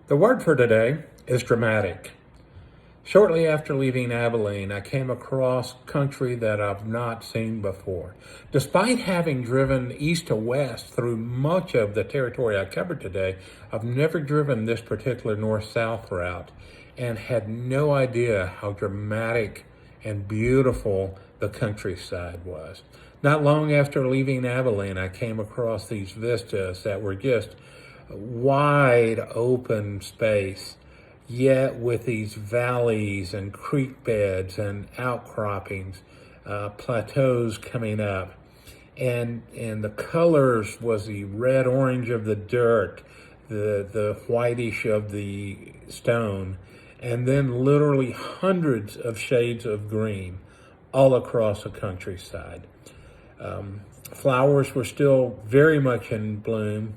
The word for today is dramatic. Shortly after leaving Abilene, I came across country that I've not seen before. Despite having driven east to west through much of the territory I covered today, I've never driven this particular north-south route and had no idea how dramatic and beautiful the countryside was. Not long after leaving Abilene, I came across these vistas that were just wide open space, yet with these valleys and creek beds and outcroppings, plateaus coming up. And the colors was the red orange of the dirt, the whitish of the stone, and then literally hundreds of shades of green all across the countryside. Flowers were still very much in bloom.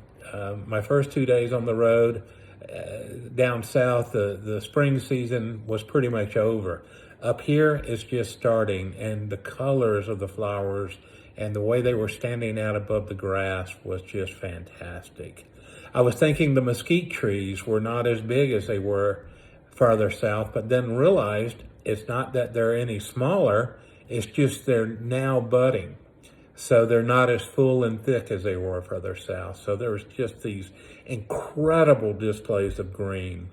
My first 2 days on the road down south, the spring season was pretty much over. Up here, it's just starting, and the colors of the flowers and the way they were standing out above the grass was just fantastic. I was thinking the mesquite trees were not as big as they were farther south, but then realized it's not that they're any smaller, it's just they're now budding. So they're not as full and thick as they were further south. So there was just these incredible displays of green.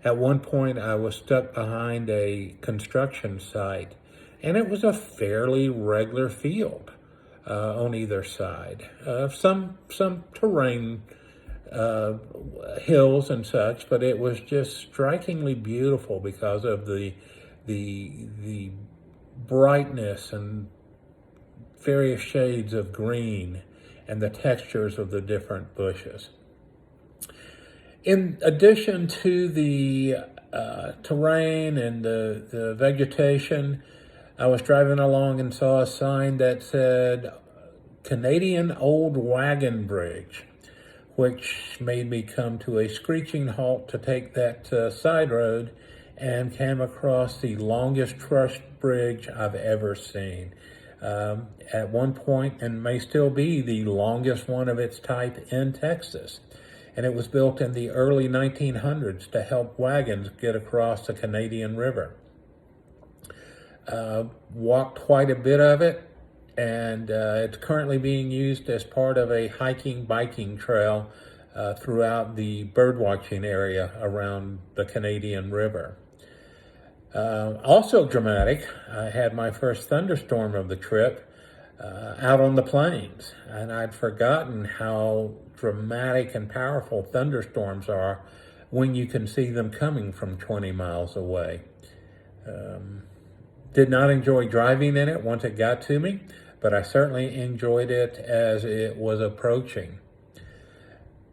At one point, I was stuck behind a construction site, and it was a fairly regular field on either side. Some terrain, hills and such, but it was just strikingly beautiful because of the brightness and various shades of green and the textures of the different bushes. In addition to the terrain and the vegetation, I was driving along and saw a sign that said Canadian Old Wagon Bridge, which made me come to a screeching halt to take that side road and came across the longest truss bridge I've ever seen. At one point, and may still be the longest one of its type in Texas. And it was built in the early 1900s to help wagons get across the Canadian River. Walked quite a bit of it, and it's currently being used as part of a biking trail throughout the birdwatching area around the Canadian River. Also dramatic, I had my first thunderstorm of the trip out on the plains, and I'd forgotten how dramatic and powerful thunderstorms are when you can see them coming from 20 miles away. Did not enjoy driving in it once it got to me, but I certainly enjoyed it as it was approaching.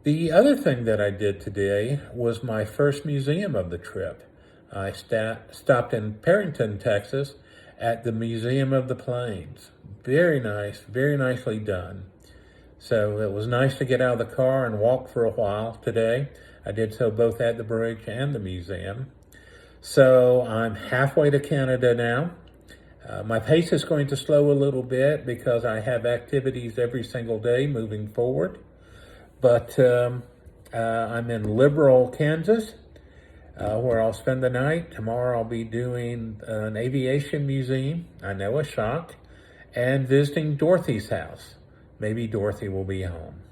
The other thing that I did today was my first museum of the trip. I stopped in Perryton, Texas, at the Museum of the Plains. Very nice, very nicely done. So it was nice to get out of the car and walk for a while today. I did so both at the bridge and the museum. So I'm halfway to Canada now. My pace is going to slow a little bit because I have activities every single day moving forward. But I'm in Liberal, Kansas, where I'll spend the night. Tomorrow I'll be doing an aviation museum, I know, a shock, and visiting Dorothy's house. Maybe Dorothy will be home.